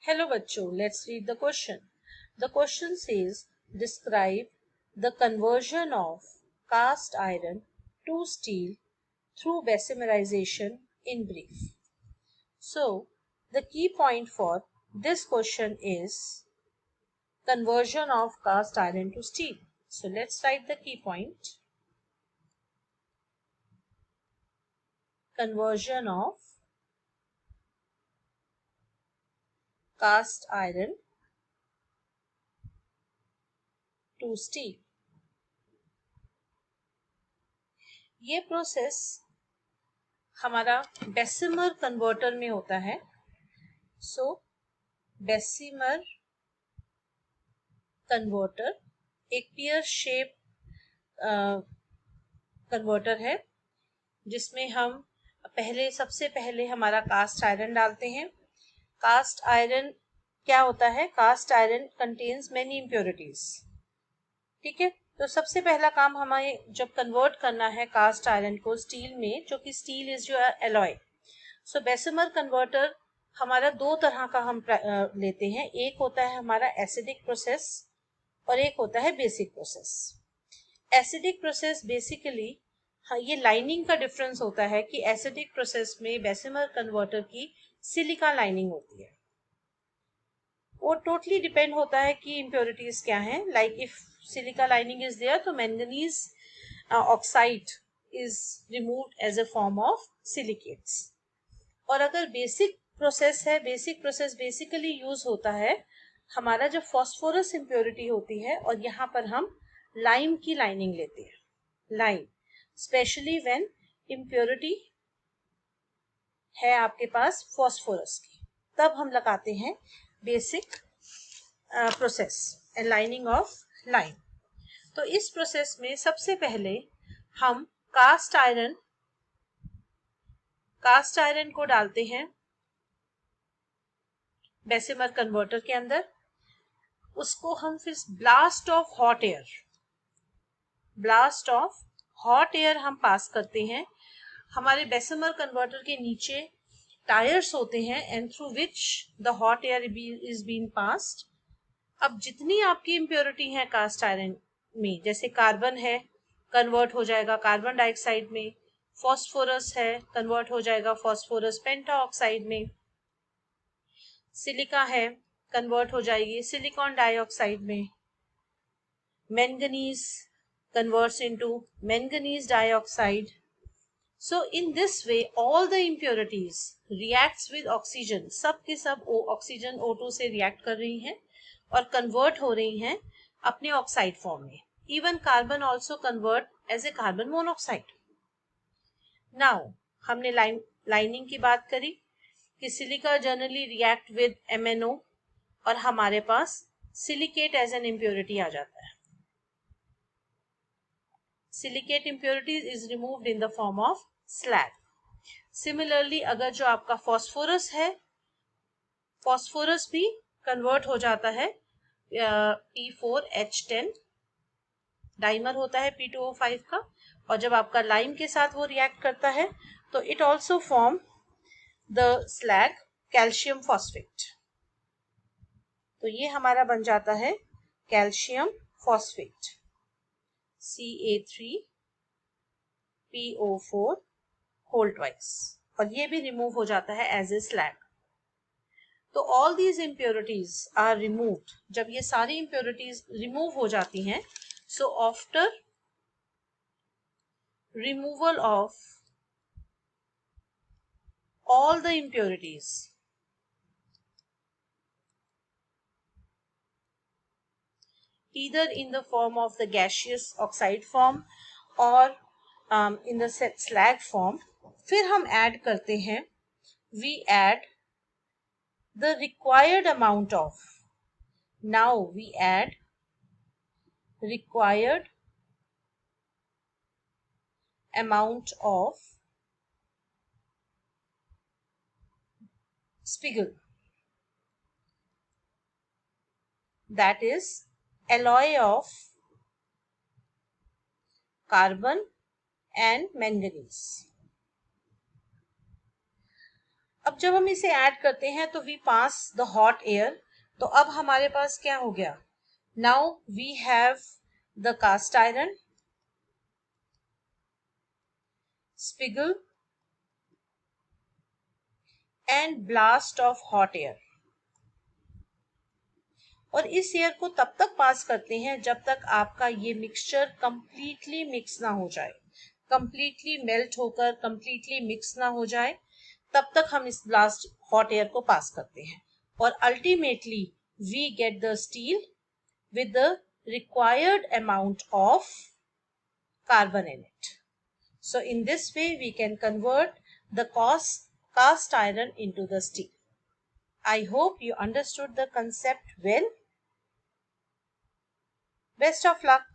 Hello बच्चों, let's read the question. The question says, describe the conversion of cast iron to steel through Bessemerization in brief. So, the key point for this question is conversion of cast iron to steel. So, let's write the key point. Conversion of cast iron to steel. ये process हमारा Bessemer converter में होता है. सो Bessemer converter एक पियर shape converter है जिसमें हम सबसे पहले हमारा कास्ट आयरन डालते हैं. कास्ट आयरन क्या होता है? Cast iron contains many impurities. ठीक है, तो सबसे पहला काम हमें जब कन्वर्ट करना है कास्ट आयरन को स्टील में, जो कि स्टील इज जो एलॉय. सो बेसिमर कन्वर्टर हमारा दो तरह का हम लेते हैं. एक होता है हमारा एसिडिक प्रोसेस और एक होता है basic process. Acidic process basically, हाँ, ये लाइनिंग का डिफरेंस होता है कि एसिडिक प्रोसेस में बेसिमर कन्वर्टर की सिलिका लाइनिंग होती है. वो टोटली डिपेंड होता है कि इम्प्योरिटीज क्या हैं. Like if silica lining is there तो manganese oxide is removed as a form of silicates. और अगर बेसिक प्रोसेस है, बेसिक प्रोसेस बेसिकली यूज होता है हमारा जो फॉस्फोरस इम्प्योरिटी होती है, और यहाँ पर हम लाइम की लाइनिंग लेते हैं. लाइम स्पेशली व्हेन इम्प्योरिटी है आपके पास फॉस्फोरस की, तब हम लगाते हैं basic process and lining of lime. तो इस प्रोसेस में सबसे पहले हम कास्ट आयरन को डालते हैं बेसिमर कन्वर्टर के अंदर. उसको हम फिर ब्लास्ट ऑफ हॉट एयर हम पास करते हैं. हमारे बेसिमर कन्वर्टर के नीचे टायर्स होते हैं and through which the hot air is being passed. अब जितनी आपकी इम्प्योरिटी है कास्ट आयरन में, जैसे कार्बन है कन्वर्ट हो जाएगा कार्बन डाइऑक्साइड में, फॉस्फोरस है कन्वर्ट हो जाएगा फॉस्फोरस पेंटाऑक्साइड में, सिलिका है कन्वर्ट हो जाएगी सिलिकॉन डाइऑक्साइड में, manganese converts into manganese dioxide. So in this way all the impurities reacts with oxygen. सब के सब ऑक्सीजन O2 से रिएक्ट कर रही हैं और कन्वर्ट हो रही हैं अपने ऑक्साइड फॉर्म में. Even carbon also convert as a carbon monoxide. Now हमने लाइनिंग की बात करी कि silica generally react with MnO और हमारे पास सिलिकेट एज एन इम्प्योरिटी आ जाता है. Silicate impurities is removed in the form of slag. Similarly अगर जो आपका फॉस्फोरस है, फॉस्फोरस भी कन्वर्ट हो जाता है P4H10 डाइमर होता है P2O5 का, और जब आपका लाइम के साथ वो रिएक्ट करता है तो it also form the slag calcium phosphate. तो ये हमारा बन जाता है calcium phosphate Ca3PO4 whole twice, और ये भी रिमूव हो जाता है एज ए स्लैग. तो all these impurities are removed. जब ये सारी इम्प्योरिटीज रिमूव हो जाती हैं, so after removal of all the impurities, either in the form of the gaseous oxide form or in the slag form, फिर हम add करते हैं, we add the required amount of, now we add required amount of spigel, that is alloy of carbon and manganese. अब जब हम इसे add करते हैं तो we pass the hot air, तो अब हमारे पास क्या हो गया, now we have the cast iron, spiegel and blast of hot air. और इस एयर को तब तक पास करते हैं जब तक आपका ये मिक्सचर कंप्लीटली मिक्स ना हो जाए, कंप्लीटली मेल्ट होकर कंप्लीटली मिक्स ना हो जाए, तब तक हम इस ब्लास्ट हॉट एयर को पास करते हैं। और ultimately we get the steel with the required amount of carbon in it. So in this way we can convert the cast iron into the steel. I hope you understood the concept well. Best of luck.